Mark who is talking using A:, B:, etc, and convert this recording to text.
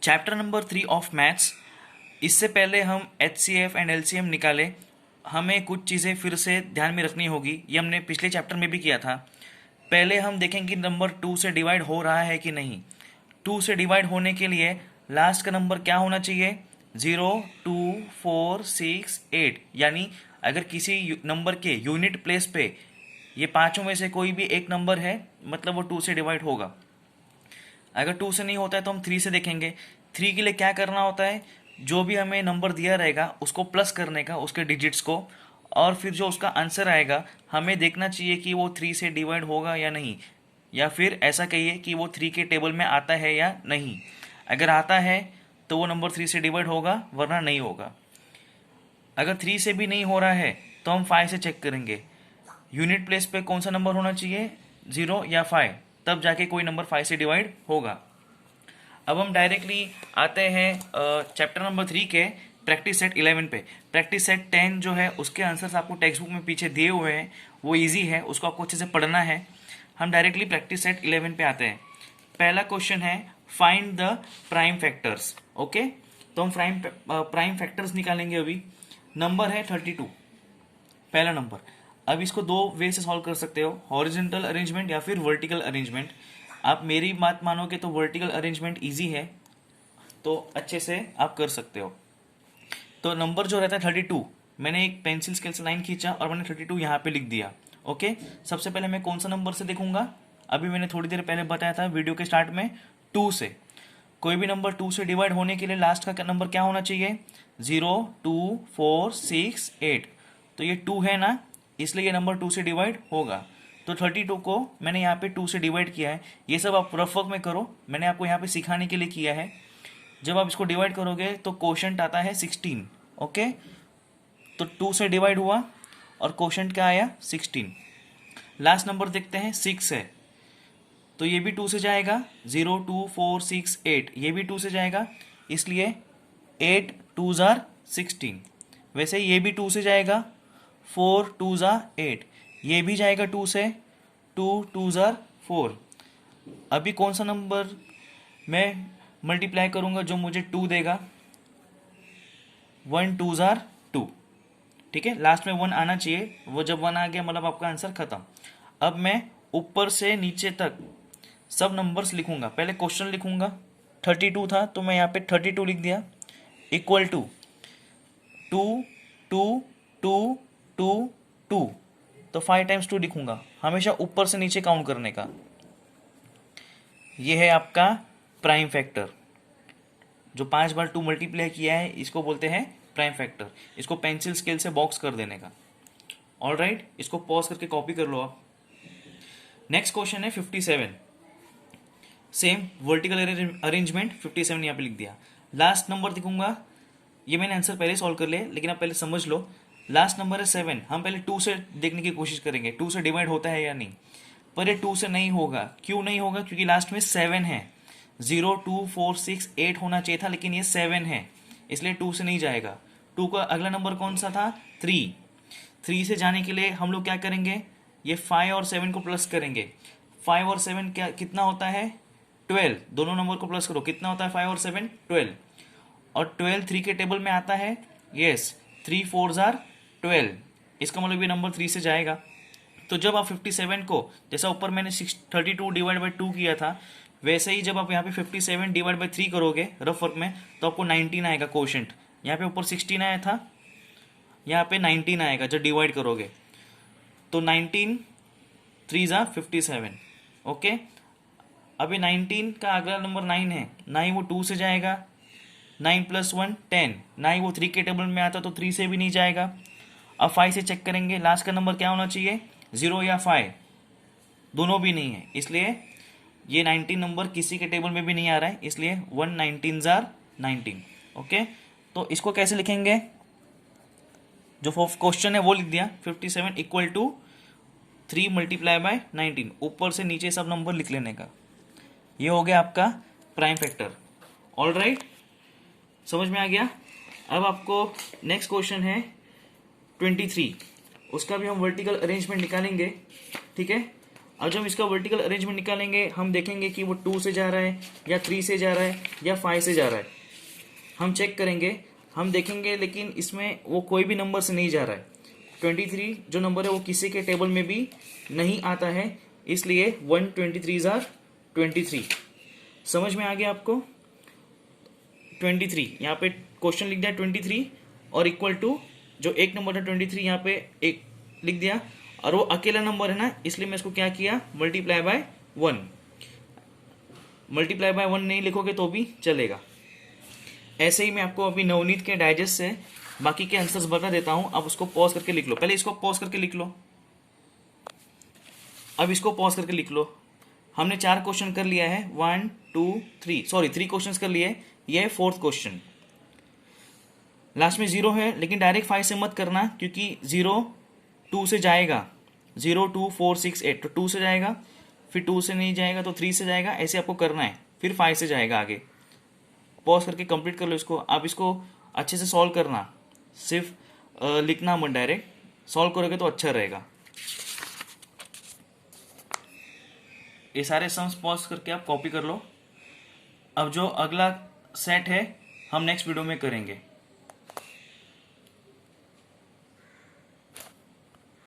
A: Chapter number 3 of maths. इससे पहले हम HCF एंड LCM निकाले, हमें कुछ चीज़ें फिर से ध्यान में रखनी होगी। ये हमने पिछले चैप्टर में भी किया था। पहले हम देखेंगे नंबर 2 से डिवाइड हो रहा है कि नहीं। 2 से डिवाइड होने के लिए लास्ट का नंबर क्या होना चाहिए? 0, 2, 4, 6, 8। यानी अगर किसी नंबर के यूनिट प्लेस पे ये पाँचों में से कोई भी एक नंबर है, मतलब वो 2 से डिवाइड होगा। अगर 2 से नहीं होता है तो हम 3 से देखेंगे। 3 के लिए क्या करना होता है? जो भी हमें नंबर दिया रहेगा उसको प्लस करने का, उसके डिजिट्स को, और फिर जो उसका आंसर आएगा हमें देखना चाहिए कि वो 3 से डिवाइड होगा या नहीं, या फिर ऐसा कहिए कि वो 3 के टेबल में आता है या नहीं। अगर आता है तो वो नंबर 3 से डिवाइड होगा, वरना नहीं होगा। अगर 3 से भी नहीं हो रहा है तो हम 5 से चेक करेंगे। यूनिट प्लेस पे कौन सा नंबर होना चाहिए? 0 या 5, तब जाके कोई नंबर 5 से डिवाइड होगा। अब हम डायरेक्टली आते हैं चैप्टर नंबर 3 के प्रैक्टिस सेट 11 पे। प्रैक्टिस सेट 10 जो है उसके आंसर्स आपको टेक्स्ट बुक में पीछे दिए हुए हैं, वो इजी है, उसको आपको अच्छे से पढ़ना है। हम डायरेक्टली प्रैक्टिस सेट 11 पे आते हैं। पहला क्वेश्चन है find the prime factors. Okay, तो हम प्राइम फैक्टर्स निकालेंगे। अभी नंबर है 32, पहला नंबर। अब इसको दो वे से सॉल्व कर सकते हो, हॉरिजॉन्टल अरेंजमेंट या फिर वर्टिकल अरेंजमेंट। आप मेरी बात मानोगे तो वर्टिकल अरेंजमेंट इजी है, तो अच्छे से आप कर सकते हो। तो नंबर जो रहता है 32, मैंने एक पेंसिल स्केल से लाइन खींचा और मैंने 32 यहाँ पे लिख दिया। ओके, सबसे पहले मैं कौन सा नंबर से देखूंगा? अभी मैंने थोड़ी देर पहले बताया था वीडियो के स्टार्ट में, 2 से। कोई भी नंबर 2 से डिवाइड होने के लिए लास्ट का नंबर क्या होना चाहिए? 0, 2, 4, 6, 8। तो ये 2 है ना, इसलिए ये नंबर 2 से डिवाइड होगा। तो 32 को मैंने यहाँ पे 2 से डिवाइड किया है। ये सब आप रफ वर्क में करो, मैंने आपको यहाँ पे सिखाने के लिए किया है। जब आप इसको डिवाइड करोगे तो कोशेंट आता है 16। ओके, तो 2 से डिवाइड हुआ और कोशेंट क्या आया? 16। लास्ट नंबर देखते हैं, 6 है, तो ये भी 2 से जाएगा। 0, 2, 4, 6, 8, ये भी 2 से जाएगा, इसलिए 8 2s are 16। वैसे ये भी 2 से जाएगा, 4 2s are 8, ये भी जाएगा 2 से, 2 2s are 4। अभी कौन सा नंबर मैं मल्टीप्लाई करूंगा जो मुझे 2 देगा? 1 2s are 2। ठीक है, लास्ट में 1 आना चाहिए, वो जब 1 आ गया मतलब आपका आंसर खत्म। अब मैं ऊपर से नीचे तक सब नंबर्स लिखूंगा। पहले क्वेश्चन लिखूंगा, 32 था तो मैं यहाँ पे 32 लिख दिया, इक्वल टू 2 2 2 2 2, तो 5 टाइम्स 2 लिखूंगा, हमेशा ऊपर से नीचे काउंट करने का। ये है आपका प्राइम फैक्टर, जो 5 बार 2 मल्टीप्लाई किया है, इसको बोलते हैं प्राइम फैक्टर। इसको पेंसिल स्केल से बॉक्स कर देने का। ऑलराइट, इसको पॉज करके कॉपी कर लो आप। नेक्स्ट क्वेश्चन है 57। सेम वर्टिकल अरेंजमेंट, 57 यहाँ पे लिख दिया। लास्ट नंबर दिखूंगा, ये मैंने आंसर पहले सॉल्व कर लिया, लेकिन आप पहले समझ लो। लास्ट नंबर है 7। हम पहले 2 से देखने की कोशिश करेंगे 2 से डिवाइड होता है या नहीं, पर ये 2 से नहीं होगा। क्यों नहीं होगा? क्योंकि लास्ट में 7 है। 0, 2, 4, 6, 8 होना चाहिए था, लेकिन ये 7 है, इसलिए 2 से नहीं जाएगा। 2 का अगला नंबर कौन सा था? 3। 3 से जाने के लिए हम लोग क्या करेंगे? ये 5 और 7 को प्लस करेंगे। 5 और 7 क्या कितना होता है? 12। दोनों नंबर को प्लस करो, कितना होता है 5 और 7? 12। और 12 3 के टेबल में आता है। यस, 3 4s are 12, इसका मतलब ये नंबर 3 से जाएगा। तो जब आप 57 को, जैसा ऊपर मैंने 32 डिवाइड बाई 2 किया था, वैसे ही जब आप यहाँ पे 57 डिवाइड बाई 3 करोगे रफ वर्क में, तो आपको 19 आएगा कोशेंट। यहाँ पे ऊपर 16 आया था, यहाँ पे 19 आएगा जब डिवाइड करोगे। तो 19 3s are 57। ओके, अभी 19 का अगला नंबर 9 है, ना ही वो 2 से जाएगा, 9 + 1 10, ना ही वो 3 के टेबल में आता, तो 3 से भी नहीं जाएगा। अब 5 से चेक करेंगे, लास्ट का नंबर क्या होना चाहिए? 0 या 5, दोनों भी नहीं है, इसलिए ये 19 नंबर किसी के टेबल में भी नहीं आ रहा है, इसलिए 1 19s are 19। ओके, तो इसको कैसे लिखेंगे? जो क्वेश्चन है वो लिख दिया, 57 इक्वल टू 3 मल्टीप्लाई बाय 19, ऊपर से नीचे सब नंबर लिख लेने का। ये हो गया आपका प्राइम फैक्टर। ऑल राइट, समझ में आ गया? अब आपको नेक्स्ट क्वेश्चन है 23, उसका भी हम वर्टिकल अरेंजमेंट निकालेंगे। ठीक है, अब जब इसका वर्टिकल अरेंजमेंट निकालेंगे हम देखेंगे कि वो 2 से जा रहा है या 3 से जा रहा है या 5 से जा रहा है। हम चेक करेंगे, हम देखेंगे, लेकिन इसमें वो कोई भी नंबर से नहीं जा रहा है। 23 जो नंबर है वो किसी के टेबल में भी नहीं आता है, इसलिए 123 आर 23। समझ में आ गया आपको? 23 यहाँ पे क्वेश्चन लिख दिया 23 और इक्वल टू जो एक नंबर है 23 यहाँ पे एक लिख दिया, और वो अकेला नंबर है ना, इसलिए मैं इसको क्या किया, मल्टीप्लाई बाय 1। मल्टीप्लाई बाय 1 नहीं लिखोगे तो भी चलेगा। ऐसे ही मैं आपको अभी नवनीत के डाइजेस्ट से बाकी के आंसर्स बता देता हूं। अब उसको पॉज करके लिख लो, पहले इसको पॉज करके लिख लो, अब इसको पॉज करके लिख लो। हमने 4 क्वेश्चन कर लिया है, 1 2 3, सॉरी 3 क्वेश्चन कर लिए। ये है 4th क्वेश्चन। लास्ट में 0 है, लेकिन डायरेक्ट 5 से मत करना, क्योंकि 0 2 से जाएगा, 0 2 4 6 8, तो 2 से जाएगा, फिर 2 से नहीं जाएगा तो 3 से जाएगा, ऐसे आपको करना है, फिर 5 से जाएगा आगे। पॉज करके कंप्लीट कर लो इसको। आप इसको अच्छे से सॉल्व करना, सिर्फ लिखना मत, डायरेक्ट सॉल्व करोगे तो अच्छा रहेगा। ये सारे सम्स पॉज करके आप कॉपी कर लो। अब जो अगला सेट है हम नेक्स्ट वीडियो में करेंगे।